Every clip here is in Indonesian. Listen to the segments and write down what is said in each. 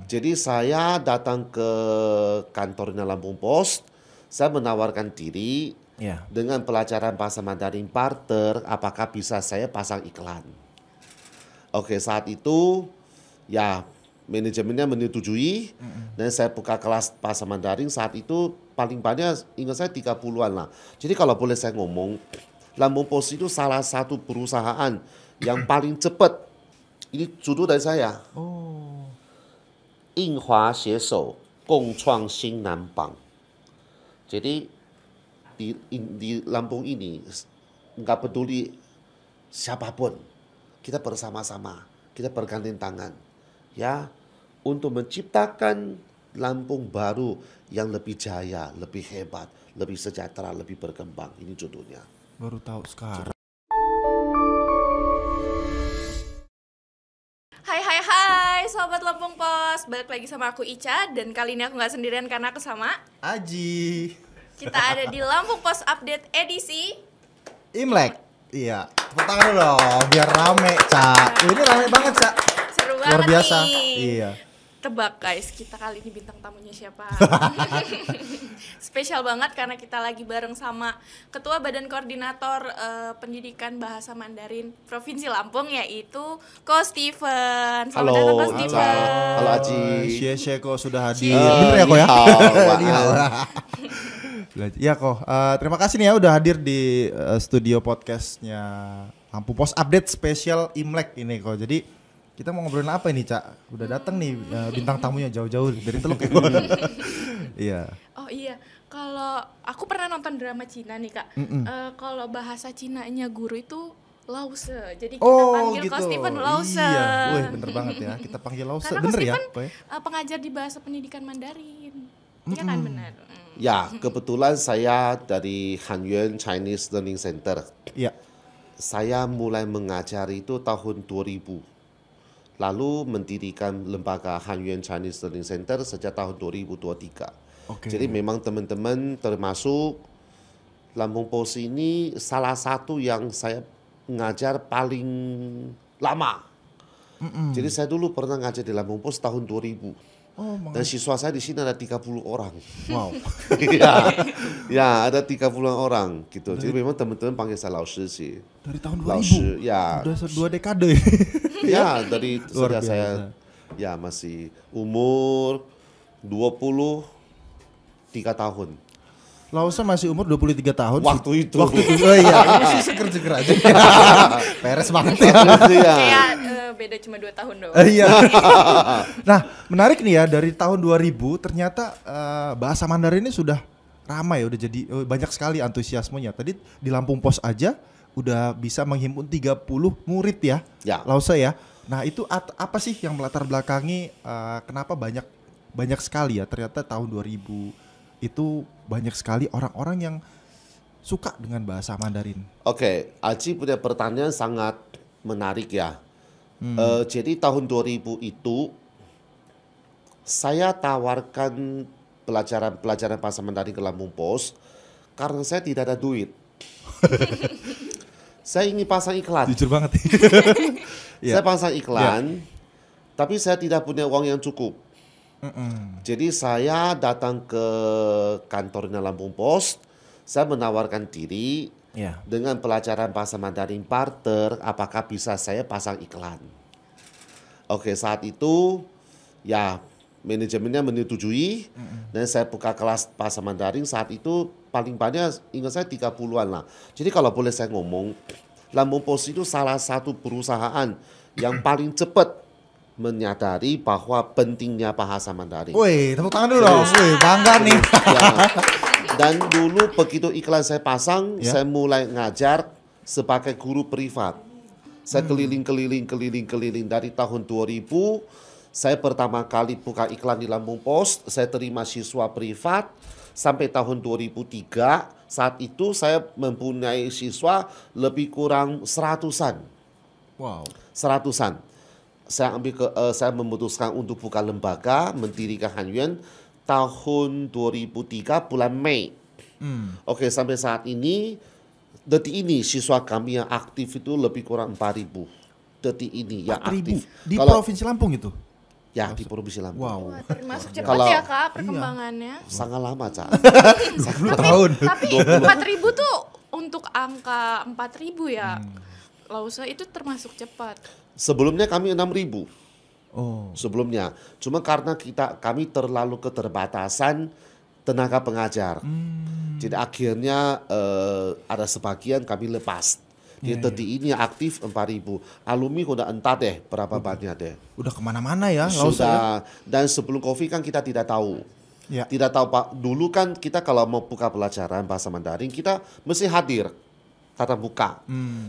Jadi saya datang ke kantornya Lampung Pos, saya menawarkan diri dengan pelajaran bahasa Mandarin barter, apakah bisa saya pasang iklan. Oke, saat itu ya manajemennya menyetujui dan saya buka kelas bahasa Mandarin. Saat itu paling banyak ingat saya 30-an lah. Jadi kalau boleh saya ngomong, Lampung Pos itu salah satu perusahaan yang paling cepat. Ini judul dari saya. Yinghua Xieshou Gong Chuang Xingnan Bang. Jadi di Lampung ini nggak peduli siapapun, kita bersama-sama, kita bergandeng tangan, ya, untuk menciptakan Lampung baru yang lebih jaya, lebih hebat, lebih sejahtera, lebih berkembang. Ini judulnya. Baru tahu sekarang. Hai Sobat Lampung Pos, balik lagi sama aku Ica. Dan kali ini aku gak sendirian karena aku sama Aji. Kita ada di Lampung Pos Update edisi Imlek. Iya, tepuk tangan dulu dong, biar rame, Cak. Ini rame banget, Cak. Seru banget Luar biasa. nih. Iya. Tebak guys, kita kali ini bintang tamunya siapa? Spesial banget karena kita lagi bareng sama Ketua Badan Koordinator Pendidikan Bahasa Mandarin Provinsi Lampung, yaitu Ko Steven. Selamat datang Ko Steven. Halo Aji. Xie Ko sudah hadir. Xie. Bener ya, Ko ya? Ni Iya. hao. Ya, Ko. Terima kasih nih ya udah hadir di studio podcastnya Lampung Pos Update spesial Imlek ini, Ko. Jadi kita mau ngobrolin apa ini, Cak? Udah datang nih bintang tamunya jauh-jauh dari Teluk ya. Iya. Oh iya, kalau aku pernah nonton drama Cina nih Kak. Kalau bahasa Cinanya guru itu Lause. Jadi kita panggil Ko Steven Lause. Iya, wih bener banget ya. Kita panggil Lause, Karena bener Ko ya? Steven Ko ya? pengajar di bahasa pendidikan Mandarin. Iya kan benar. Ya, kebetulan saya dari Hanyuan Chinese Learning Center. Iya. Saya mulai mengajar itu tahun 2000. Lalu mendirikan lembaga Hanyuan Chinese Learning Center sejak tahun 2023. Oke. Jadi memang teman-teman termasuk Lampung Pos ini salah satu yang saya ngajar paling lama. Jadi saya dulu pernah ngajar di Lampung Pos tahun 2000. Dan siswa saya di sini ada 30 orang. Wow. ya, ada 30 orang gitu. Jadi memang teman-teman panggil saya Laoshi sih. Dari tahun 2000. Laoshi, ya. Udah 2 dekade. Ya, dari Luar sejak biasa. saya ya masih umur 23 tahun. Lause masih umur 23 tahun. Waktu itu. Waktu itu. Oh iya, ini sih seger-seger aja. Peres banget ya. Iya. Kayak beda cuma 2 tahun doang. Iya. Nah, menarik nih ya, dari tahun 2000 ternyata bahasa Mandarin ini sudah ramai, udah jadi banyak sekali antusiasmenya. Tadi di Lampung Pos aja udah bisa menghimpun 30 murid ya. Ya. Lause ya. Nah, itu apa sih yang melatar belakangi kenapa banyak sekali ya ternyata tahun 2000 itu banyak sekali orang-orang yang suka dengan bahasa Mandarin. Oke, Aji punya pertanyaan sangat menarik ya. Jadi tahun 2000 itu saya tawarkan pelajaran bahasa Mandarin ke Lampung Pos karena saya tidak ada duit. Saya ingin pasang iklan. Jujur banget. Saya pasang iklan, tapi saya tidak punya uang yang cukup. Jadi saya datang ke kantornya Lampung Pos, saya menawarkan diri dengan pelajaran bahasa Mandarin barter, apakah bisa saya pasang iklan. Oke, saat itu ya manajemennya menyetujui dan saya buka kelas bahasa Mandarin. Saat itu paling banyak ingat saya 30-an lah. Jadi kalau boleh saya ngomong, Lampung Pos itu salah satu perusahaan yang paling cepat menyadari bahwa pentingnya bahasa Mandarin. Wih, tepuk tangan dulu dong. Wih, bangga nih. Ya. Dan dulu begitu iklan saya pasang, saya mulai ngajar sebagai guru privat. Saya keliling dari tahun 2000. Saya pertama kali buka iklan di Lampung Pos, saya terima siswa privat sampai tahun 2003. Saat itu saya mempunyai siswa lebih kurang 100-an. Wow. 100-an. Saya memutuskan untuk buka lembaga, mendirikan Hanyuan tahun 2003 bulan Mei. Oke, sampai saat ini, detik ini siswa kami yang aktif itu lebih kurang 4.000. Detik ini yang aktif. Di Provinsi Lampung itu? Ya, di Provinsi Lampung. Wow. Wah, termasuk cepat Kalau- ya Kak perkembangannya. Sangat lama, Cak. 10 tahun. Tapi 4.000 tuh untuk angka 4.000 ya. Lause itu termasuk cepat. Sebelumnya kami 6.000. Oh. Sebelumnya. Cuma karena kami terlalu keterbatasan tenaga pengajar. Jadi akhirnya ada sebagian kami lepas. Jadi tadi ini aktif 4.000. Alumni udah entah deh berapa banyak deh. Udah kemana-mana ya Lause ya? Sudah. Dan sebelum COVID kan kita tidak tahu. Ya. Tidak tahu Pak. Dulu kan kita kalau mau buka pelajaran bahasa Mandarin kita mesti hadir tatap muka.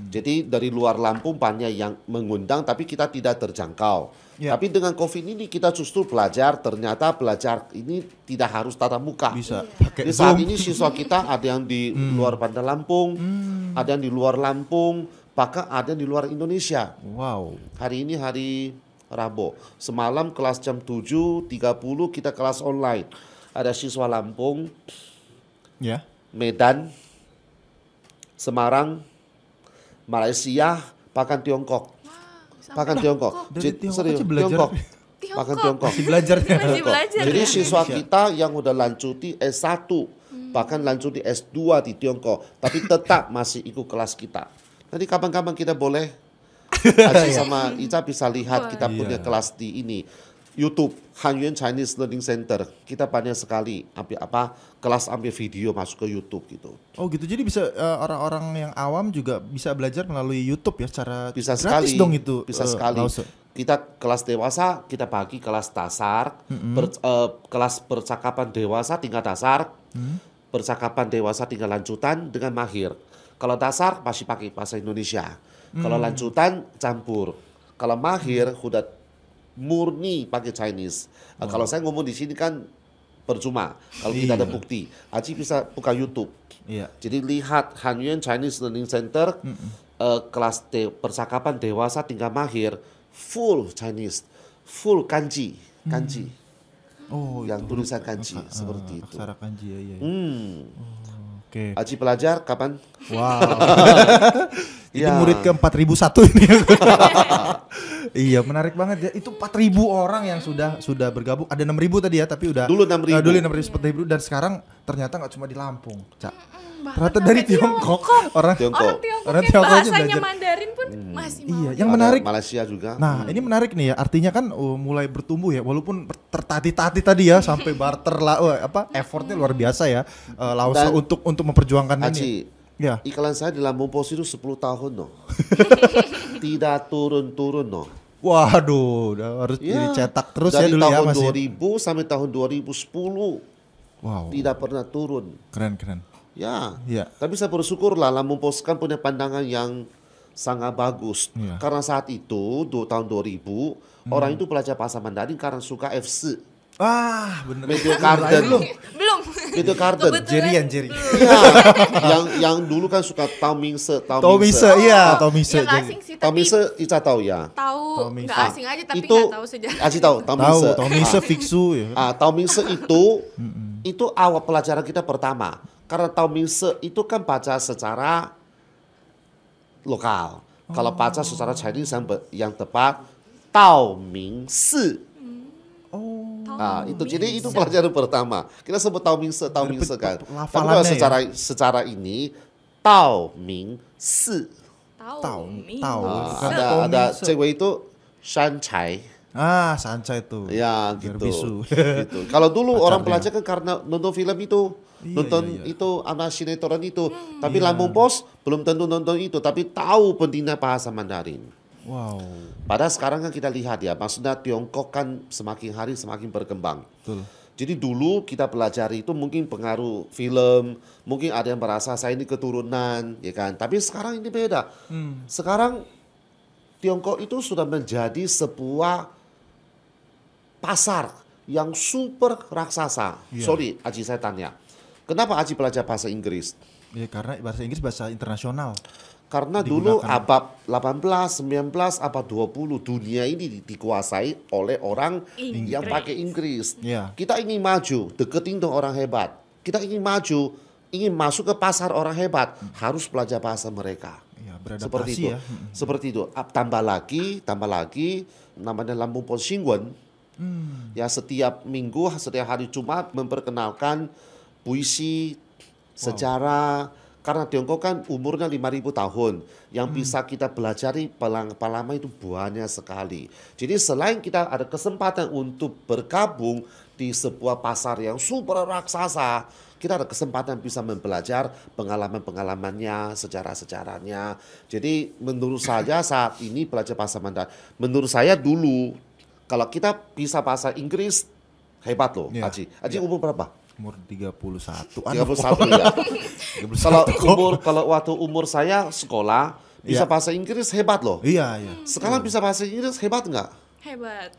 Jadi dari luar Lampung banyak yang mengundang tapi kita tidak terjangkau. Ya. Tapi dengan COVID ini kita justru belajar, ternyata belajar ini tidak harus tatap muka. Bisa Jadi pakai saat Zoom. ini siswa kita ada yang di luar Bandar Lampung, ada yang di luar Lampung, bahkan ada yang di luar Indonesia. Wow. Hari ini hari Rabu. Semalam kelas jam 7.30 kita kelas online. Ada siswa Lampung, Ya. Medan, Semarang, Malaysia, bahkan Tiongkok. Bahkan Tiongkok. Dari Tiongkok Serius, aja belajar. Tiongkok. Bahkan Tiongkok. Masih belajar ya. Masih belajar Jadi ya. siswa kita yang udah lanjuti S1, bahkan lanjuti S2 di Tiongkok, tapi tetap masih ikut kelas kita. Nanti kapan-kapan kita boleh Aji sama Ica bisa lihat kita punya kelas di ini. YouTube, Hanyuan Chinese Learning Center. Kita banyak sekali kelas ambil video masuk ke YouTube gitu. Oh gitu, jadi bisa orang-orang yang awam juga bisa belajar melalui YouTube ya secara Bisa gratis sekali. dong itu. Bisa sekali. Lause. Kita kelas dewasa kita bagi kelas dasar, kelas percakapan dewasa tingkat dasar, percakapan dewasa tingkat lanjutan dengan mahir. Kalau dasar masih pakai bahasa Indonesia. Kalau lanjutan campur. Kalau mahir udah murni pakai Chinese. Kalau saya ngomong di sini kan percuma. Kalau tidak ada bukti. Aji bisa buka YouTube. Iya. Jadi lihat Hanyuan Chinese Learning Center kelas percakapan dewasa tingkat mahir full Chinese, full kanji. Oh, Yang tulisan kanji seperti itu. aksara kanji ya. Iya. Oke. Aji belajar kapan? Wow. Ini Ya. murid ke 4001 ini. Iya, menarik banget ya. Itu 4.000 orang yang sudah bergabung. Ada 6.000 tadi ya, tapi udah Dulu 6.000. Dulu 6.000 dan sekarang ternyata nggak cuma di Lampung, Cak. Bahkan Ternyata dari sampai Tiongkok. Orang Tiongkok. Orang Tiongkok Orang yang Tiongkok aja bahasanya belajar. Mandarin pun masih mau. Iya, yang Ada menarik. Malaysia juga. Nah, ini menarik nih ya. Artinya kan mulai bertumbuh ya, walaupun tertati-tati tadi ya sampai barter lah, effortnya luar biasa ya. Lause Dan- untuk memperjuangkan ini. Aji, Ya. iklan saya di Lampung Pos itu 10 tahun no. Tidak turun-turun no. Waduh, udah harus Ya, dicetak terus dari ya dulu ya tahun Mas. 2000 sampai tahun 2010 Wow. tidak pernah turun. Keren. Ya. Iya. Tapi saya bersyukur lah Lampung Pos kan punya pandangan yang sangat bagus. Iya. Karena saat itu tahun 2000 orang itu belajar bahasa Mandarin karena suka FC. Ah, bener. Medio Garden. Belum. Medio Garden. Kebetulan Jerry. Iya. yang dulu kan suka Tao Mingse. Tomise, iya, Tomise. Ya nggak asing sih, Tao tapi Mingse Ica tahu ya. tahu Mingse. nggak asing aja tapi itu nggak tahu sejarah. Aji tahu Tao Tahu, Mingse. Tomise Fixu ya. Tao Mingse itu awal pelajaran kita pertama. Karena Tao Mingse itu kan baca secara lokal. Kalau baca secara Chinese yang tepat Tao Mingse. Itu jadi itu pelajaran pertama. Kita sebut Tao Mingse kan. Tapi kalau Lafalannya secara ini Tao Mingse. Tahu. Ada cewek itu Shan Chai. Sanca itu. Ya Bisu. gitu. Kalau dulu orang Pacarnya. belajar kan karena nonton film itu, Iya. itu anak sinetron itu. Tapi Lampung Pos belum tentu nonton itu, tapi tahu pentingnya bahasa Mandarin. Wow. Padahal sekarang kan kita lihat ya, maksudnya Tiongkok kan semakin hari semakin berkembang. Betul. Jadi dulu kita belajar itu mungkin pengaruh film, mungkin ada yang merasa saya ini keturunan, ya kan. Tapi sekarang ini beda. Sekarang Tiongkok itu sudah menjadi sebuah pasar yang super raksasa. Iya. Sorry, Aji saya tanya. Kenapa Aji belajar bahasa Inggris? Ya karena bahasa Inggris bahasa internasional. Karena dulu abad 18, 19, abad 20 dunia ini dikuasai oleh orang yang pakai Inggris. Iya. Kita ingin maju, deketin dong orang hebat. Kita ingin maju, ingin masuk ke pasar orang hebat, harus belajar bahasa mereka. Ya, beradaptasi Seperti itu. ya. Seperti itu. Tambah lagi namanya Lampung Pos Xingwen. Ya setiap minggu, setiap hari Jumat memperkenalkan puisi, sejarah. Karena Tiongkok kan umurnya 5.000 tahun. Yang bisa kita pelajari pengalaman itu banyak sekali. Jadi selain kita ada kesempatan untuk bergabung di sebuah pasar yang super raksasa, kita ada kesempatan bisa mempelajari pengalaman-pengalamannya, sejarah-sejarahnya. Jadi menurut saya saat ini belajar bahasa Mandarin, menurut saya dulu kalau kita bisa bahasa Inggris hebat loh, Aji. Aji umur berapa? Umur 31. 31 ya. Kalau waktu umur saya sekolah bisa bahasa Inggris hebat loh. Iya. Sekarang bisa bahasa Inggris hebat nggak? Hebat.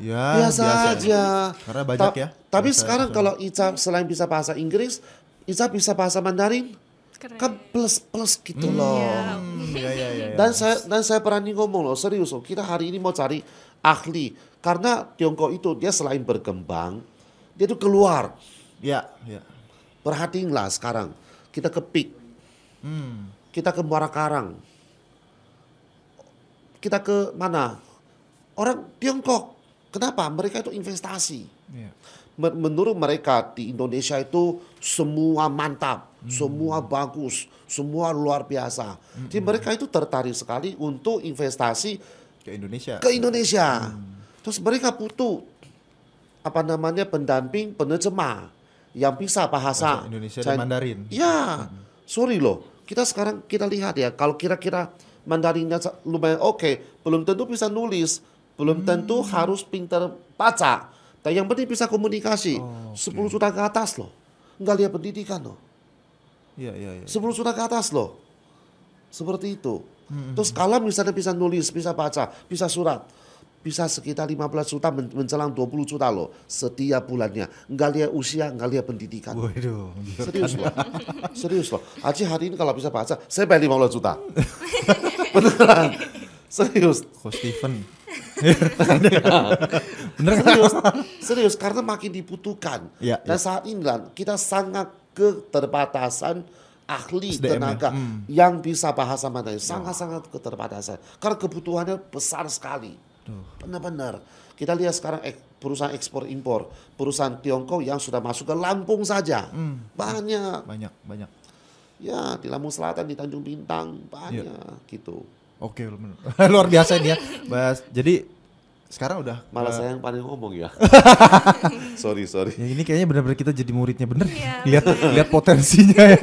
Ya, Biasa aja. Karena banyak ya. Tapi sekarang kalau Ica selain bisa bahasa Inggris, Ica bisa bahasa Mandarin. Keren. Kan plus gitu loh. Iya. Dan saya berani ngomong loh, serius loh. Kita hari ini mau cari ahli. Karena Tiongkok itu dia selain berkembang, dia tuh keluar. Iya. Perhatiinlah sekarang. Kita ke PIK. Kita ke Muara Karang. Kita ke mana? Orang Tiongkok. Kenapa? Mereka itu investasi. Iya. Menurut mereka di Indonesia itu semua mantap, semua bagus, semua luar biasa. Jadi mereka itu tertarik sekali untuk investasi Ke Indonesia. Terus mereka butuh pendamping penerjemah yang bisa bahasa Indonesia dan Mandarin. Ya, sorry loh. Kita sekarang kita lihat ya, kalau kira-kira Mandarinnya lumayan oke, belum tentu bisa nulis, belum tentu harus pintar baca. Dan yang penting bisa komunikasi. 10 juta ke atas loh. Nggak lihat pendidikan loh. Iya. 10 juta ke atas loh. Seperti itu. Terus kalau misalnya bisa nulis, bisa baca, bisa surat, bisa sekitar 15 juta menjelang 20 juta loh setiap bulannya. Nggak lihat usia, nggak lihat pendidikan. Waduh. Serius loh. Aji hari ini kalau bisa baca, saya bayar 15 juta. Beneran. Serius. Ko Steven. Serius karena makin dibutuhkan. Dan saat ini kita sangat keterbatasan ahli SDM tenaga yang bisa bahasa Mandarin. Sangat-sangat keterbatasan. Karena kebutuhannya besar sekali. Benar-benar. Kita lihat sekarang perusahaan ekspor impor, perusahaan Tiongkok yang sudah masuk ke Lampung saja. Banyak. Ya, di Lampung Selatan, di Tanjung Bintang, banyak gitu. Oke, luar biasa ini ya. Jadi sekarang udah malah saya yang paling ngomong ya. sorry. Ya, ini kayaknya benar-benar kita jadi muridnya bener. Iya, lihat potensinya ya.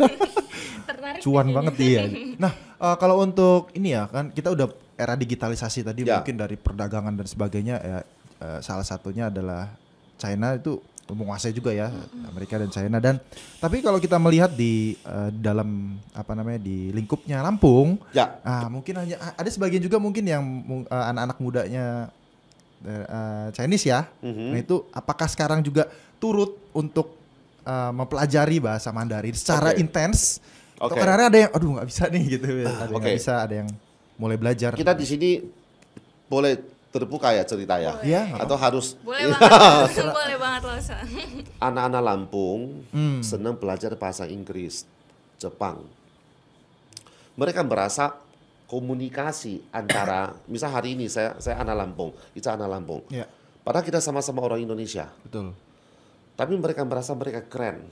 Tertarik Cuan banget dia. Nah, kalau untuk ini ya kan kita udah era digitalisasi tadi mungkin dari perdagangan dan sebagainya ya, salah satunya adalah China itu menguasai juga ya Amerika dan China tapi kalau kita melihat di dalam di lingkupnya Lampung mungkin hanya ada sebagian juga mungkin yang anak-anak mudanya Chinese ya. Nah itu apakah sekarang juga turut untuk mempelajari bahasa Mandarin secara intens atau karena ada yang nggak bisa nih gitu ada yang nggak bisa, ada yang mulai belajar. Kita di sini boleh terbuka ya cerita ya? Atau harus? Boleh banget, boleh banget loh. Anak-anak Lampung senang belajar bahasa Inggris, Jepang. Mereka merasa komunikasi antara, misal hari ini saya anak Lampung, Ica anak Lampung. Padahal kita sama-sama orang Indonesia. Betul. Tapi mereka merasa mereka keren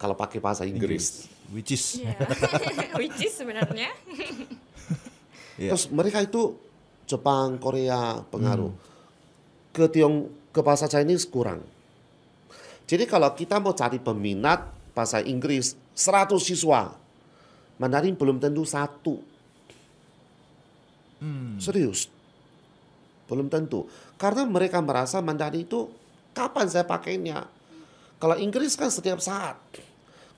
kalau pakai bahasa Inggris. Which is sebenarnya. Terus mereka itu Jepang, Korea pengaruh. Ke bahasa Chinese kurang. Jadi kalau kita mau cari peminat bahasa Inggris 100 siswa, Mandarin belum tentu 1. Serius. Belum tentu. Karena mereka merasa Mandarin itu kapan saya pakainya? Kalau Inggris kan setiap saat.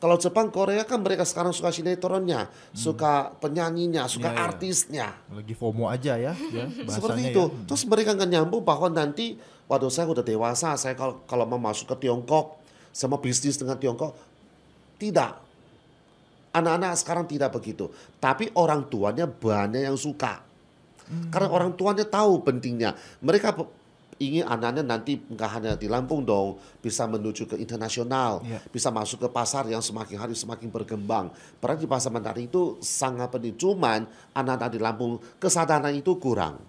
Kalau Jepang, Korea kan mereka sekarang suka sinetronnya, suka penyanyinya, suka artisnya. Lagi FOMO aja ya seperti itu. Terus mereka nggak nyambung bahwa nanti, waduh saya udah dewasa, saya kalau mau masuk ke Tiongkok, sama bisnis dengan Tiongkok, tidak. Anak-anak sekarang tidak begitu. Tapi orang tuanya banyak yang suka. Karena orang tuanya tahu pentingnya. Mereka ingin anaknya nanti nggak hanya di Lampung dong, bisa menuju ke internasional, bisa masuk ke pasar yang semakin hari semakin berkembang. Padahal di pasar Mandarin itu sangat penting. Cuman anak-anak di Lampung kesadaran itu kurang.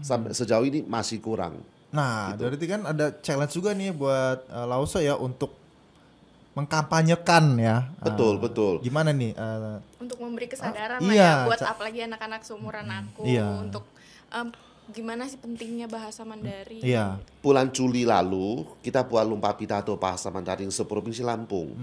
Sampai sejauh ini masih kurang. Nah, Gitu. berarti kan ada challenge juga nih buat Lause ya untuk mengkampanyekan ya. Betul, betul. Gimana nih? Untuk memberi kesadaran lah iya, ya buat apalagi anak-anak seumuran aku iya. untuk gimana sih pentingnya bahasa Mandarin. Iya. Bulan Juli lalu kita buat lomba pidato bahasa Mandarin seprovinsi Lampung.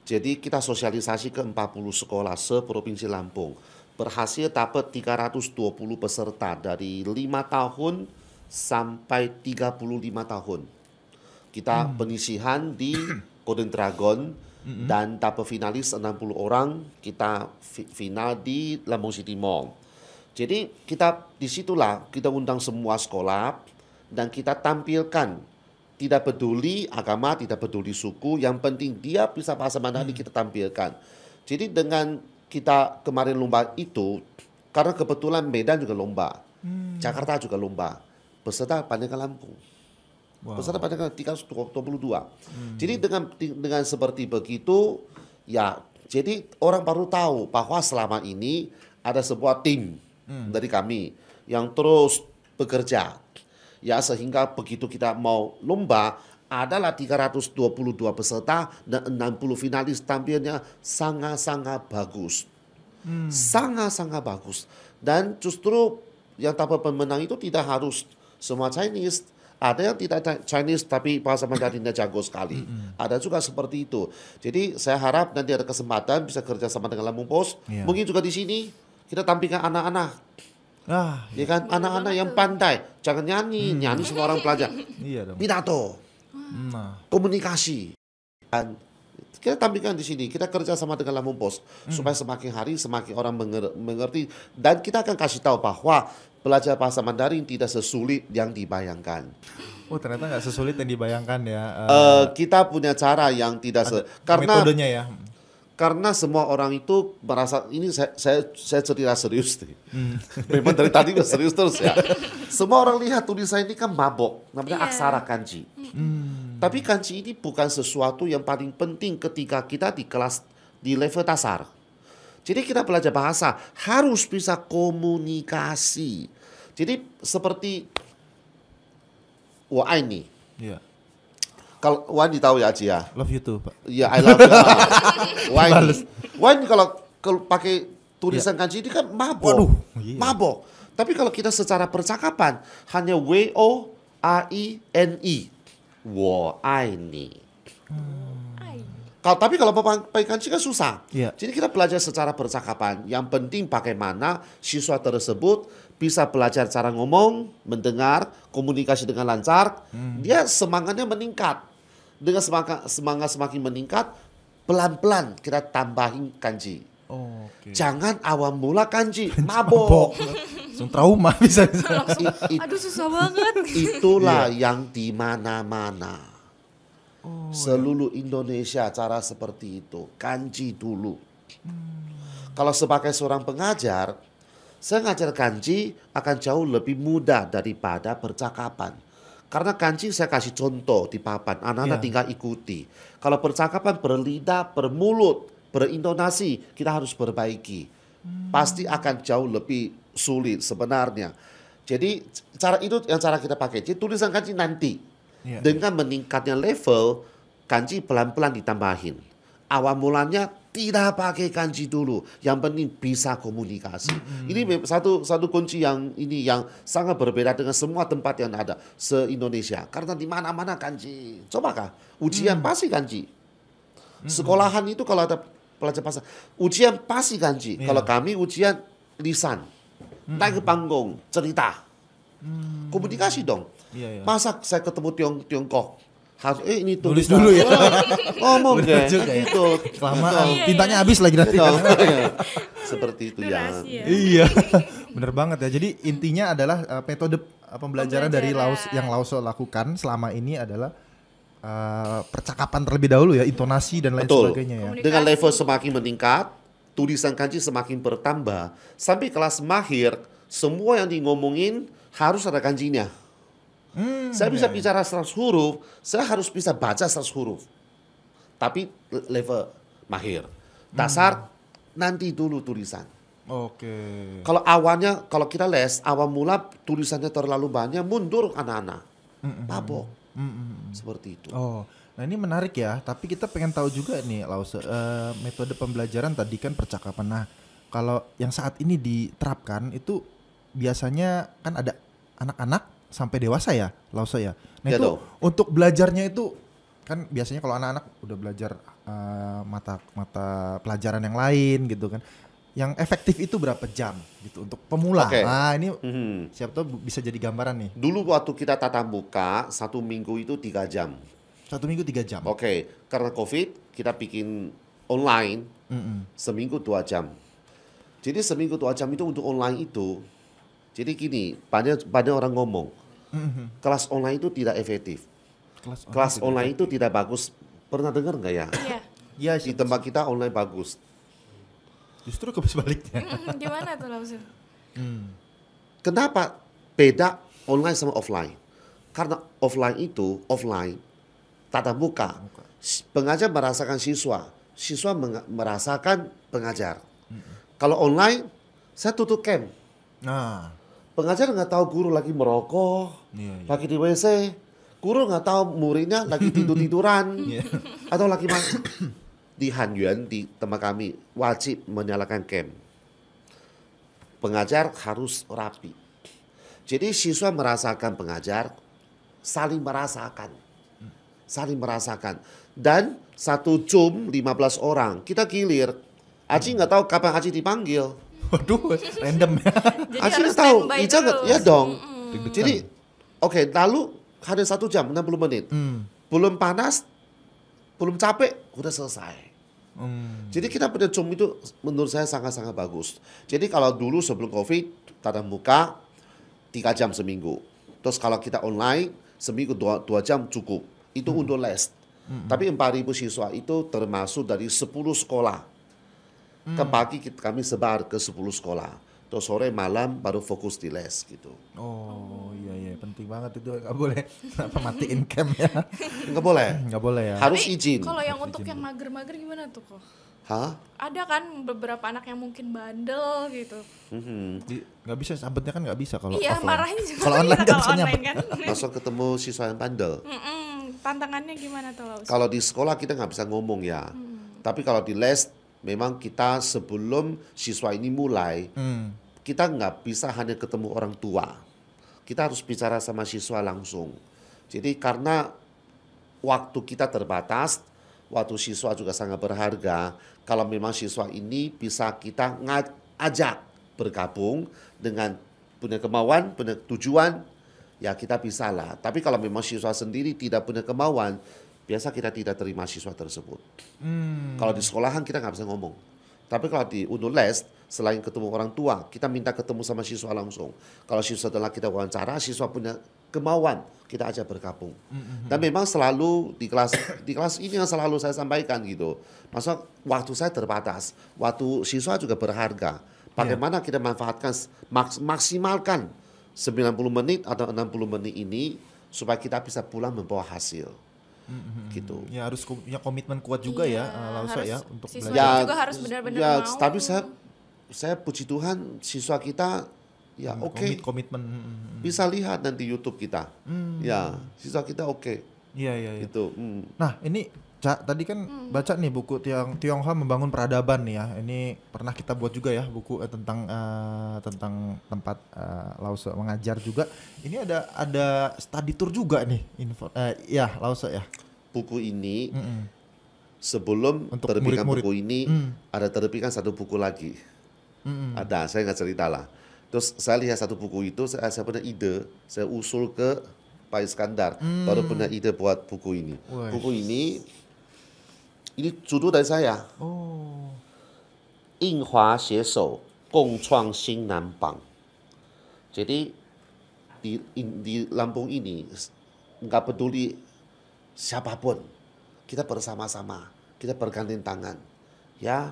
Jadi kita sosialisasi ke 40 sekolah seprovinsi Lampung. Berhasil dapat 320 peserta dari 5 tahun sampai 35 tahun. Kita penyisihan di Golden Dragon dan dapat finalis 60 orang. Kita final di Lampung City Mall. Jadi kita disitulah kita undang semua sekolah dan kita tampilkan, tidak peduli agama, tidak peduli suku, yang penting dia bisa bahasa Mandarin kita tampilkan. Jadi dengan kita kemarin lomba itu, karena kebetulan Medan juga lomba, Jakarta juga lomba, peserta banyak ke Lampung. Wow. Peserta banyak ke 322. Jadi dengan seperti begitu, ya jadi orang baru tahu bahwa selama ini ada sebuah tim dari kami yang terus bekerja. Ya sehingga begitu kita mau lomba adalah 322 peserta dan 60 finalis tampilnya sangat-sangat bagus. Sangat-sangat bagus. Dan justru yang dapat pemenang itu tidak harus semua Chinese. Ada yang tidak Chinese tapi bahasa Mandarinnya jago sekali. Ada juga seperti itu. Jadi saya harap nanti ada kesempatan bisa kerjasama dengan Lampung Pos. Iya. Mungkin juga di sini kita tampilkan anak-anak. Ya kan, anak-anak yang pandai, jangan nyanyi semua orang pelajar. Iya dong. Pidato, Nah, komunikasi, dan kita tampilkan di sini. Kita kerja sama dengan Lampung Pos supaya semakin hari semakin orang mengerti, dan kita akan kasih tahu bahwa belajar bahasa Mandarin tidak sesulit yang dibayangkan. ternyata nggak sesulit yang dibayangkan ya. Kita punya cara yang tidak karena Metodenya ya. Karena semua orang itu merasa ini saya cerita serius nih. Memang dari tadi udah serius terus ya. Semua orang lihat tulisan ini kan mabok, namanya aksara kanji. Tapi kanji ini bukan sesuatu yang paling penting ketika kita di kelas di level dasar. Jadi kita belajar bahasa harus bisa komunikasi. Jadi seperti wah ini. Iya. Kalau Wani tahu ya Aji ya. Love you too, Pak. Iya, I love you. Wine kalau pakai tulisan kanji ini kan mabok. Waduh, iya. Mabok. Tapi kalau kita secara percakapan hanya WOAINI. Ini. Tapi kalau pakai kanji kan susah. Iya. Jadi kita belajar secara percakapan. Yang penting bagaimana siswa tersebut bisa belajar cara ngomong, mendengar, komunikasi dengan lancar. Dia semangatnya meningkat. Dengan semangat semakin meningkat, pelan-pelan kita tambahin kanji. Oke. Jangan awal mula kanji, mabok. Langsung trauma bisa. Aduh susah banget. Itulah yang di mana-mana. Seluruh Indonesia cara seperti itu. Kanji dulu. Kalau sebagai seorang pengajar, saya ngajar kanji akan jauh lebih mudah daripada percakapan. Karena kanji saya kasih contoh di papan, anak-anak tinggal ikuti. Kalau percakapan berlidah, bermulut, berintonasi, kita harus perbaiki. Pasti akan jauh lebih sulit sebenarnya. Jadi cara itu yang cara kita pakai. Jadi tulisan kanji nanti. Dengan meningkatnya level, kanji pelan-pelan ditambahin. Awal mulanya tidak pakai kanji dulu. Yang penting bisa komunikasi. Ini satu kunci yang sangat berbeda dengan semua tempat yang ada se-Indonesia. Karena di mana-mana kanji. Cobakah? Ujian pasti kanji. Sekolahan itu kalau ada pelajar bahasa, ujian pasti kanji. Kalau kami ujian lisan. Naik ke panggung, cerita. Komunikasi dong. Masa saya ketemu Tiongkok. Ini tulis dulu ya. Ngomong deh. Itu kelamaan. Tintanya habis lagi nanti. Seperti itu ya. Iya. Bener banget ya. Jadi intinya adalah metode pembelajaran dari yang Lause lakukan selama ini adalah percakapan terlebih dahulu ya, intonasi dan lain sebagainya ya. Dengan level semakin meningkat, tulisan kanji semakin bertambah. Sampai kelas mahir, semua yang di ngomongin harus ada kanjinya. Saya bisa bicara 100 huruf, saya harus bisa baca 100 huruf. Tapi level mahir. Dasar nanti dulu tulisan. Oke. Kalau awalnya, kalau kita les, awal mula tulisannya terlalu banyak, mundur anak-anak. mabok. Seperti itu. Oh, nah ini menarik ya. Tapi kita pengen tahu juga nih, Lause, metode pembelajaran tadi kan percakapan. Nah, kalau yang saat ini diterapkan itu biasanya kan ada anak-anak sampai dewasa ya, Lause ya. Nah Ya itu dong. untuk belajarnya itu kan biasanya kalau anak-anak udah belajar mata pelajaran yang lain gitu kan. Yang efektif itu berapa jam gitu untuk pemula. Oke. Nah ini siapa tahu bisa jadi gambaran nih. Dulu waktu kita tatap muka 1 minggu itu 3 jam. 1 minggu 3 jam. Oke, karena COVID kita bikin online seminggu 2 jam. Jadi seminggu 2 jam itu untuk online itu. Jadi gini, banyak orang ngomong kelas online itu tidak efektif. Kelas online itu tidak bagus. Pernah dengar nggak ya? Iya. Ya, Di tempat kita online bagus. justru kesebaliknya. Gimana tuh langsung? Kenapa beda online sama offline? Karena offline tatap muka. Pengajar merasakan siswa merasakan pengajar. Kalau online, saya tutup cam. Nah, Pengajar nggak tahu guru lagi merokok, Iya. lagi di WC. Guru nggak tahu muridnya lagi tidur-tiduran, atau lagi di Hanyuan di tempat kami wajib menyalakan cam. Pengajar harus rapi. Jadi siswa merasakan pengajar, saling merasakan. Dan 1 Zoom 15 orang, kita gilir. Aji nggak tahu kapan Aji dipanggil. waduh, random ya. Jadi Aji harus nggak tahu, standby Ica nggak, terus. ya dong. Deg-degan. Jadi, oke, lalu hanya 1 jam 60 menit. Belum panas, belum capek, udah selesai. Jadi kita punya Zoom itu menurut saya sangat-sangat bagus. Jadi kalau dulu sebelum COVID, tatap muka 3 jam seminggu. Terus kalau kita online, seminggu 2 jam cukup. Itu untuk les. Tapi 4.000 siswa itu termasuk dari 10 sekolah. Ke pagi kami sebar ke 10 sekolah. Terus sore malam baru fokus di les gitu. Oh iya penting banget itu, nggak boleh apa matiin cam ya. Nggak boleh. Nggak boleh ya. Harus Tapi izin. Kalau yang untuk yang mager-mager gimana tuh kok? Hah? Ada kan beberapa anak yang mungkin bandel gitu. Nggak bisa sambetnya kan, nggak bisa kalau Iya, offline. marahnya juga Kalau bisa online nggak kalau bisa online nyambet. kan. Langsung ketemu siswa yang bandel. Tantangannya gimana tuh Laus? Kalau di sekolah kita nggak bisa ngomong ya. Tapi kalau di les, memang kita sebelum siswa ini mulai, kita nggak bisa hanya ketemu orang tua. Kita harus bicara sama siswa langsung. Jadi karena waktu kita terbatas, waktu siswa juga sangat berharga. Kalau memang siswa ini bisa kita ajak bergabung dengan punya kemauan, punya tujuan, ya kita bisa lah. Tapi kalau memang siswa sendiri tidak punya kemauan, biasa kita tidak terima siswa tersebut. Kalau di sekolahan kita nggak bisa ngomong. Tapi kalau di untuk les, selain ketemu orang tua, kita minta ketemu sama siswa langsung. Kalau siswa setelah kita wawancara, siswa punya kemauan, kita ajak bergabung. Dan memang selalu di kelas ini yang selalu saya sampaikan gitu. Masa waktu saya terbatas, waktu siswa juga berharga. Bagaimana kita manfaatkan, maksimalkan 90 menit atau 60 menit ini supaya kita bisa pulang membawa hasil. Gitu. Ya harus punya komitmen kuat juga ya, Lausa harus ya untuk siswa belajar. juga harus benar-benar ya, mau. tapi saya puji Tuhan siswa kita ya oke. Komitmen. Bisa lihat nanti YouTube kita. Ya, siswa kita oke. Iya. Gitu. Nah ini Cak, tadi kan baca nih buku Tionghoa Membangun Peradaban nih ya. Ini pernah kita buat juga ya buku tentang tempat Lausa mengajar juga. Ini ada study tour juga nih. Ya Lausa ya. Buku ini sebelum Untuk terbitan murid-murid. buku ini ada terbitkan satu buku lagi. Ada, saya nggak cerita lah. Terus saya lihat satu buku itu, saya punya ide, saya usul ke Pak Iskandar, baru punya ide buat buku ini. Wih. Buku ini judul dari saya. Oh. 印华携手共创新南榜. Jadi di Lampung ini nggak peduli siapapun, kita bersama-sama, kita bergandeng tangan, ya,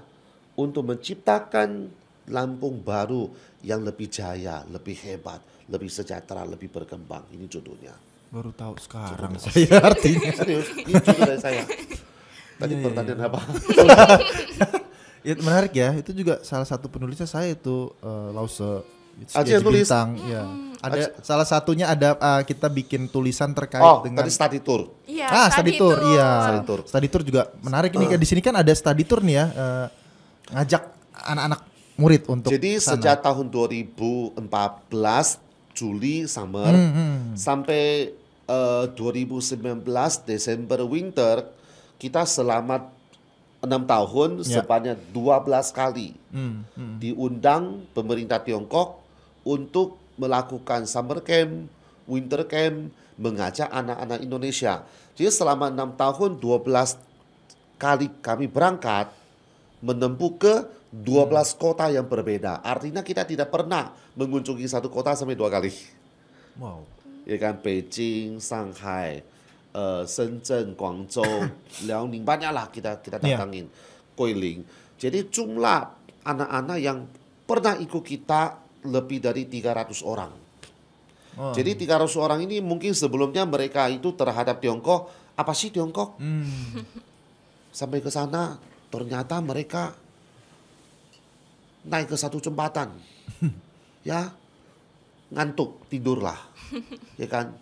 untuk menciptakan Lampung baru yang lebih jaya, lebih hebat, lebih sejahtera, lebih berkembang. Ini judulnya. Baru tahu sekarang saya artinya. Serius, ini judul dari saya. Tadi pertanyaan apa? Ya menarik ya, itu juga salah satu penulisnya saya itu Lause Aji yang tulis. Bintang, ya. Ada salah satunya ada kita bikin tulisan terkait dengan tadi study tour. Iya, study tour, iya. Study tour. Study tour juga menarik ini. Di sini kan ada study tour nih ya, ngajak anak-anak murid untuk Jadi sana. sejak tahun 2014 Juli summer sampai 2019 Desember winter, kita selama 6 tahun sebanyak 12 kali diundang pemerintah Tiongkok untuk melakukan summer camp, winter camp, mengajak anak-anak Indonesia. Jadi selama 6 tahun 12 kali kami berangkat menempuh ke 12 kota yang berbeda. Artinya kita tidak pernah mengunjungi satu kota sampai 2 kali. Wow. Ya kan, Beijing, Shanghai, Shenzhen, Guangzhou, Liaoning, banyaklah kita datangin, Guilin. Jadi jumlah anak-anak yang pernah ikut kita lebih dari 300 orang. Jadi 300 orang ini mungkin sebelumnya mereka itu terhadap Tiongkok, apa sih Tiongkok? Sampai ke sana ternyata mereka naik ke satu jembatan. Ya, ngantuk, tidurlah. Ya kan?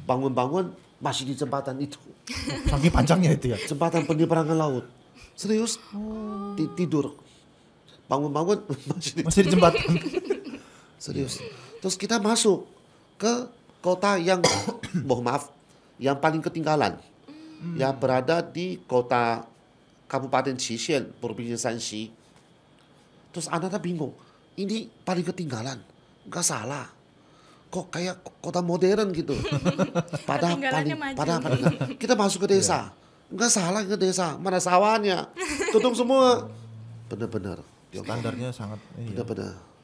Bangun-bangun masih di jembatan itu. Saking panjangnya itu ya. Jembatan penyeberangan laut. Serius? Tidur. Bangun-bangun Masih di jembatan. Serius. Terus kita masuk ke kota yang mohon maaf, yang paling ketinggalan. Yang berada di kota Kabupaten Qixien, Provinsi Shanxi. Terus anak-anak bingung. Ini paling ketinggalan. Enggak salah. Kok kayak kota modern gitu. Pada kita masuk ke desa. Enggak salah ke desa. Mana sawahnya? Tutup semua. Benar-benar. Standarnya sangat Benar-benar.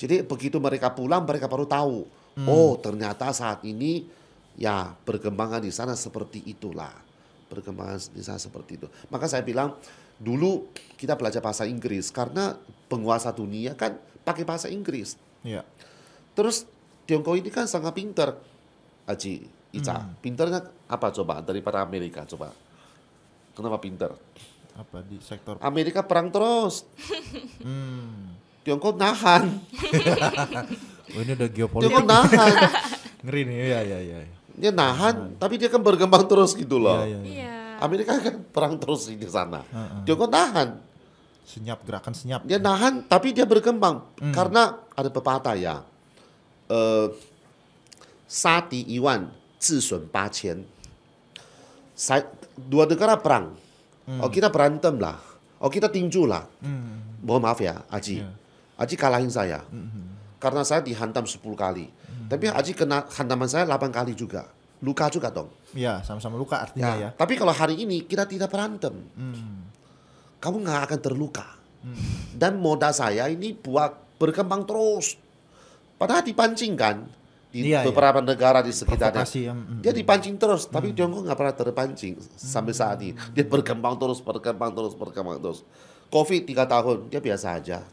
Jadi begitu mereka pulang, mereka baru tahu. Oh, ternyata saat ini ya perkembangan di sana seperti itulah. Perkembangan di sana seperti itu. Maka saya bilang, dulu kita belajar bahasa Inggris karena penguasa dunia kan pakai bahasa Inggris. Iya. Terus Tiongkok ini kan sangat pintar, Aji, Ica. Pintarnya apa coba daripada Amerika coba? Kenapa pintar? Apa di sektor Amerika perang terus. Tiongkok nahan. Oh, ini udah geopolitik. Tiongkok nahan. Ngeri nih, iya. Dia nahan, tapi dia kan berkembang terus gitu loh. Iya. Amerika kan perang terus di sana. Tiongkok nahan. Gerakan senyap. Dia nahan, tapi dia berkembang. Karena ada pepatah ya. Sati Iwan, Zishun 8,000. Dua negara perang. Oh, kita berantem lah. Oh, kita tinju lah. Mohon maaf ya, Aji. Aji kalahin saya. Karena saya dihantam 10 kali. Tapi Aji kena hantaman saya 8 kali juga. Luka juga dong. Iya, sama-sama luka artinya ya. Tapi kalau hari ini kita tidak berantem. Kamu nggak akan terluka. Dan modal saya ini buat berkembang terus. Padahal dipancing kan. Di beberapa negara di sekitarnya. Dia dipancing terus. Tapi Tiongkok nggak pernah terpancing sampai saat ini. Dia berkembang terus. Covid 3 tahun, dia biasa aja.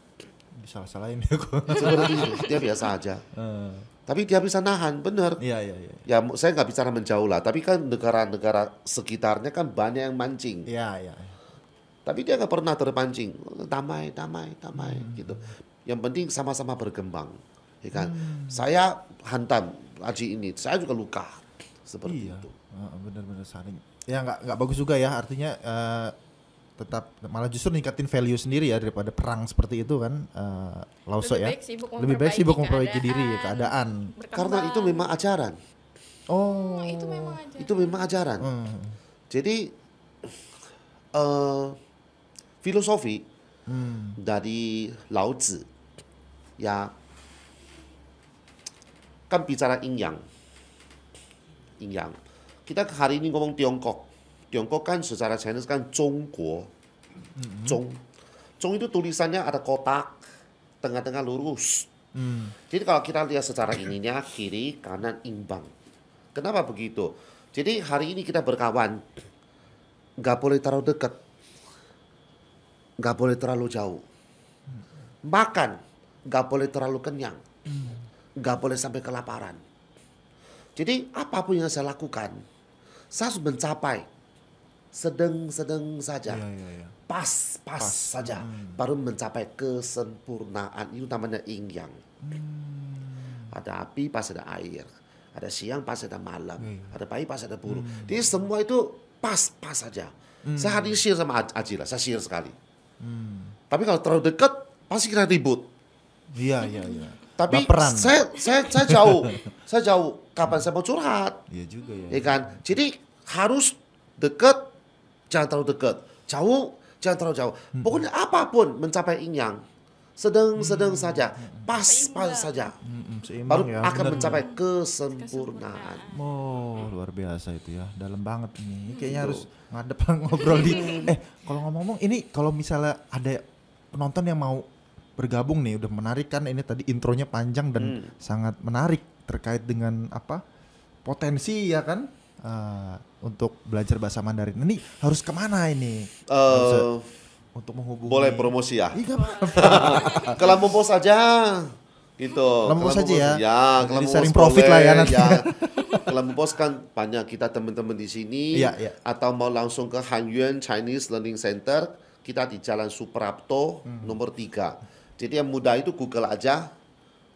Salah-salahin ya kok. Seperti itu, dia biasa aja. Tapi dia bisa nahan, benar. Iya. Ya, saya nggak bicara menjauh lah. Tapi kan negara-negara sekitarnya kan banyak yang mancing. Iya. Tapi dia nggak pernah terpancing. Damai, gitu. Yang penting sama-sama berkembang. Ya kan? Saya hantam Aji ini, saya juga luka. Seperti itu. Benar-benar saling. Ya nggak bagus juga ya. Artinya tetap malah justru ningkatin value sendiri ya daripada perang seperti itu kan. Lauso ya. Lebih baik sibuk memperbaiki diri, keadaan. Karena itu memang ajaran. Oh. Itu memang ajaran. Jadi filosofi dari Lao Tzu ya kan bicara yin yang. Kita hari ini ngomong Tiongkok. Tiongkok kan secara Chinese kan Zhongguo. Zhong itu tulisannya ada kotak, tengah-tengah lurus. Jadi kalau kita lihat secara ininya kiri, kanan imbang. Kenapa begitu? Jadi hari ini kita berkawan, nggak boleh terlalu dekat, nggak boleh terlalu jauh. Makan, nggak boleh terlalu kenyang, nggak boleh sampai kelaparan. Jadi apapun yang saya lakukan, saya harus mencapai sedang saja. Iya. Pas saja. Baru mencapai kesempurnaan. Itu namanya yin yang. Ada api, pas ada air. Ada siang, pas ada malam. Ada pagi, pas ada burung. Jadi semua itu pas saja. Saya hadir share sama Aji lah. Saya share sekali. Tapi kalau terlalu dekat, pasti kita ribut. Iya. Tapi Baperan. saya jauh. Saya jauh. Kapan saya mau curhat? Iya juga ya. Ya kan? Jadi harus dekat, jangan terlalu dekat. Jauh, jangan terlalu jauh. Pokoknya apapun mencapai yin yang. Sedang saja. Pas saja. Seimbang Baru ya, akan bener. mencapai kesempurnaan. Oh, luar biasa itu ya. Dalam banget ini. Kayaknya harus ngadep ngobrol di. Kalau ngomong-ngomong ini kalau misalnya ada penonton yang mau bergabung nih, udah menarik kan ini tadi intronya panjang dan sangat menarik terkait dengan apa? Potensi ya kan? Untuk belajar bahasa Mandarin. Ini harus kemana ini? Untuk menghubungi. Boleh promosi ya? Iya, apa? Ke Lampung Pos saja. Gitu. Lampung Pos saja ya? Ya, ke Jadi Lampung sharing Pos profit boleh, lah ya nanti. Ya. Ke Lampung Pos kan banyak kita teman-teman di sini. Iya. Atau mau langsung ke Hanyuan Chinese Learning Center. Kita di Jalan Suprapto nomor 3. Jadi yang mudah itu Google aja.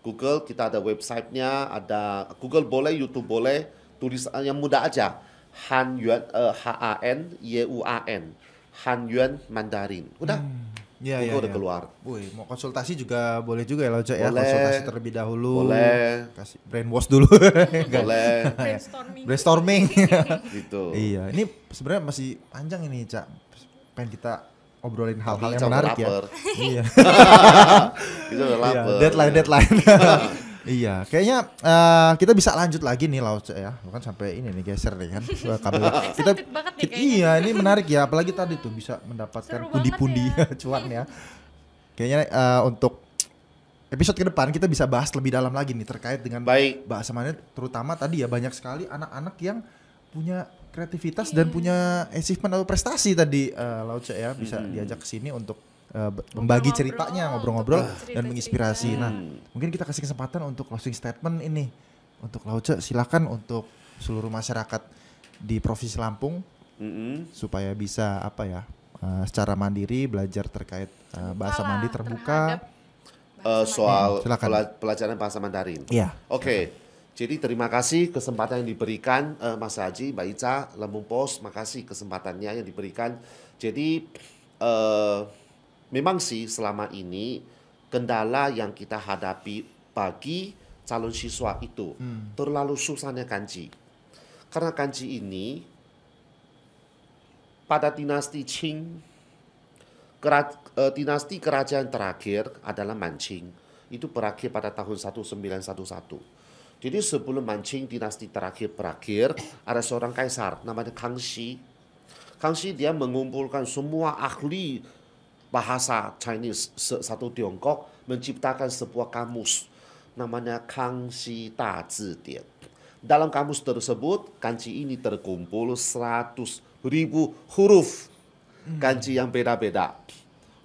Google kita ada websitenya, ada Google boleh, YouTube boleh. Tulis yang mudah aja. Hanyuan HANYUAN. Hanyuan Mandarin. Udah. Iya. Udah keluar. Wih, mau konsultasi juga boleh juga ya Lauca ya. Boleh. Konsultasi terlebih dahulu. Boleh. Kasih brainwash dulu. Boleh. Brainstorming. Gitu. Iya, ini sebenarnya masih panjang ini, Cak. Pengen kita obrolin hal-hal yang Cak, menarik lapar. ya. Iya. Itu udah Iya, lapar. deadline. Iya, kayaknya kita bisa lanjut lagi nih Lauca ya. Bukan sampai ini nih geser nih kan kabel. Excited banget nih kayaknya. Iya, ini menarik ya. Apalagi tadi tuh bisa mendapatkan Seru pundi-pundi banget cuan ya. Kayaknya untuk episode ke depan kita bisa bahas lebih dalam lagi nih terkait dengan Baik. bahasa Mandarin, terutama tadi ya banyak sekali anak-anak yang punya kreativitas dan punya achievement atau prestasi tadi Lauca ya bisa diajak ke sini untuk membagi ceritanya, ngobrol-ngobrol dan menginspirasi. Nah, mungkin kita kasih kesempatan untuk closing statement ini untuk Lauca. Silakan untuk seluruh masyarakat di Provinsi Lampung supaya bisa apa ya secara mandiri belajar terkait bahasa Mandi terbuka. Soal Silakan. pelajaran bahasa Mandarin. Iya. Oke. Jadi terima kasih kesempatan yang diberikan Mas Haji, Mbak Ica, Lampung Pos, makasih kesempatannya yang diberikan. Jadi memang sih selama ini kendala yang kita hadapi bagi calon siswa itu terlalu susahnya kanji. Karena kanji ini pada dinasti Qing, dinasti kerajaan terakhir adalah Manqing. Itu berakhir pada tahun 1911. Jadi sebelum Manqing dinasti berakhir, ada seorang kaisar namanya Kangxi. Kangxi dia mengumpulkan semua ahli bahasa Chinese satu Tiongkok, menciptakan sebuah kamus namanya Kangxi Dazhidian. Dalam kamus tersebut, kanji ini terkumpul 100.000 huruf kanji yang beda-beda.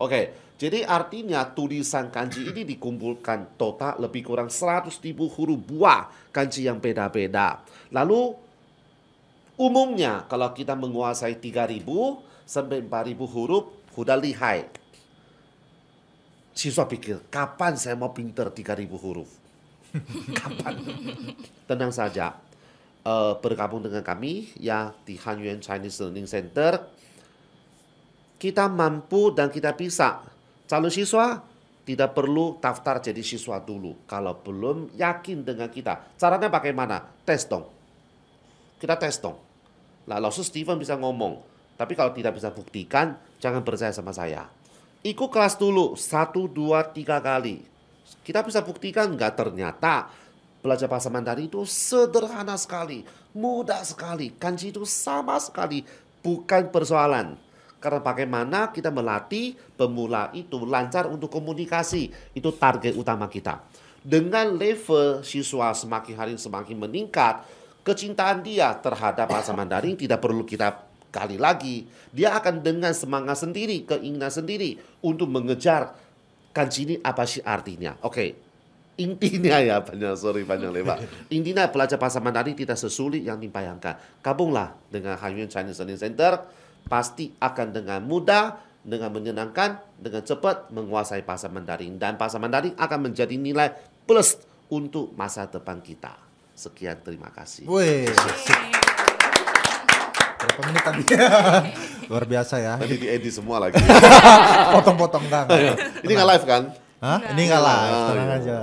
Oke. Jadi artinya tulisan kanji ini dikumpulkan total lebih kurang 100.000 huruf buah kanji yang beda-beda. Lalu umumnya kalau kita menguasai 3.000 sampai 4.000 huruf sudah lihai. Siswa pikir, kapan saya mau pinter 3.000 huruf? Kapan? Tenang saja. Bergabung dengan kami ya di Hanyuan Chinese Learning Center. Kita mampu dan kita bisa. Calon siswa tidak perlu daftar jadi siswa dulu. Kalau belum yakin dengan kita. Caranya bagaimana? Tes dong. Kita tes dong. Nah, lalu Steven bisa ngomong. Tapi kalau tidak bisa buktikan, jangan percaya sama saya. Ikut kelas dulu, 1, 2, 3 kali. Kita bisa buktikan nggak ternyata belajar bahasa Mandarin itu sederhana sekali. Mudah sekali. Kanji itu sama sekali. Bukan persoalan. Karena bagaimana kita melatih pemula itu lancar untuk komunikasi. Itu target utama kita. Dengan level siswa semakin hari semakin meningkat, kecintaan dia terhadap bahasa Mandarin tidak perlu kita kali lagi. Dia akan dengan semangat sendiri, keinginan sendiri untuk mengejar kanji ini apa sih artinya. Oke. Intinya ya, panjang lebar. Intinya belajar bahasa Mandarin tidak sesulit yang dibayangkan. Gabunglah dengan Hanyuan Chinese Learning Center. pasti akan dengan mudah, dengan menyenangkan, dengan cepat menguasai bahasa Mandarin. Dan bahasa Mandarin akan menjadi nilai plus untuk masa depan kita. Sekian, terima kasih. Wih, berapa menit tadi? Luar biasa ya. Nanti diedit semua lagi. Potong-potong Kang. Ini nggak live kan? Hah? Ini nggak live, Ah, tenang iya. aja.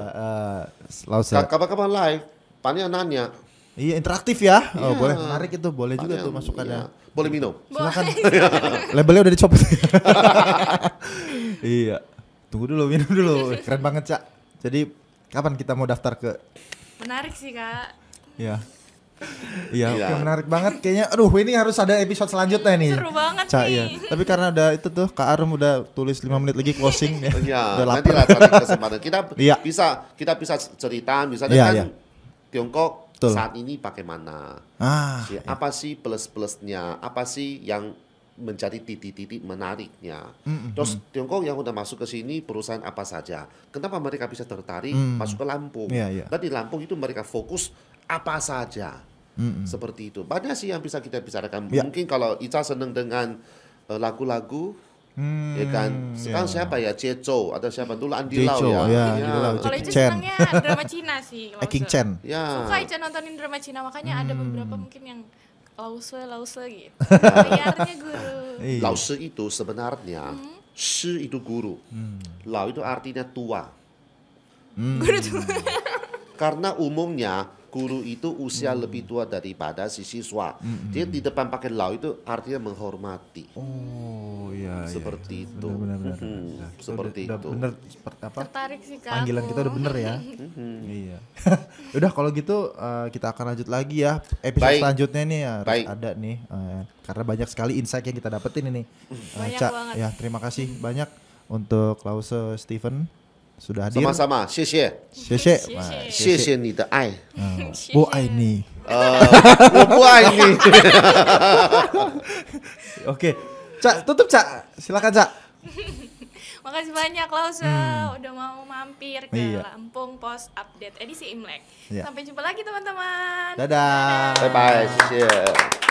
Lause. Kapan-kapan live? Pania nanya. Iya, interaktif ya. Oh, Iya. boleh, menarik itu. Boleh juga Pania, tuh masukannya. iya. Boleh minum? Silakan. Labelnya udah dicopot. Iya. Tunggu dulu, minum dulu. Keren banget, Cak. Jadi, kapan kita mau daftar ke Menarik sih Kak. Iya. Iya, Iya. oke, menarik banget kayaknya. Aduh, ini harus ada episode selanjutnya nih. Seru banget Cak, nih. iya. Tapi karena udah itu tuh Kak Arum udah tulis 5 menit lagi closing ya. Iya, Udah nanti lapar. lah cari kesempatan. Iya. Kita bisa cerita, misalnya Iya, kan iya. Tiongkok Betul. saat ini bagaimana? Ah, Apa sih plus-plusnya? Apa sih yang menjadi titik-titik menariknya? Terus Tiongkok yang udah masuk ke sini perusahaan apa saja? Kenapa mereka bisa tertarik masuk ke Lampung? Iya, iya. Dan di Lampung itu mereka fokus apa saja? Seperti itu. Banyak sih yang bisa kita bicarakan. Iya. Mungkin kalau Ica senang dengan lagu-lagu, ya kan. Sekarang siapa ya? Jejo, ada siapa dulu? Andi Lau Jejo, ya. ya, Iya. Andi Lau. Kalau Jackie Ica Chan. senangnya drama Cina sih. King Lause. Chen. Ya. Suka Ica nontonin drama Cina, makanya ada beberapa mungkin yang lause gitu. Bayarnya guru. Iya. Lao Shi itu sebenarnya Shi itu guru. Lao itu artinya tua. Guru tuh. Karena umumnya guru itu usia lebih tua daripada si siswa. Dia di depan pakai Lao itu artinya menghormati. Oh, iya. Seperti itu. Benar. Seperti udah itu. bener seperti apa? Tertarik sih Kak. Panggilan aku. kita udah bener ya. Iya. Udah kalau gitu kita akan lanjut lagi ya episode Baik. selanjutnya nih harus Baik. ada nih karena banyak sekali insight yang kita dapetin ini. Banyak Cak, banget. ya terima kasih banyak untuk Lause Steven sudah hadir. Sama-sama, 谢谢， Sheshe. 谢谢你的爱。 Bu Aini. 我不爱你。 Oke. Cak, tutup Cak. Silakan Cak. Makasih banyak Lause udah mau mampir ke Iya. Lampung Post Update edisi Imlek. Iya. Sampai jumpa lagi teman-teman. Dadah. 拜拜，谢谢。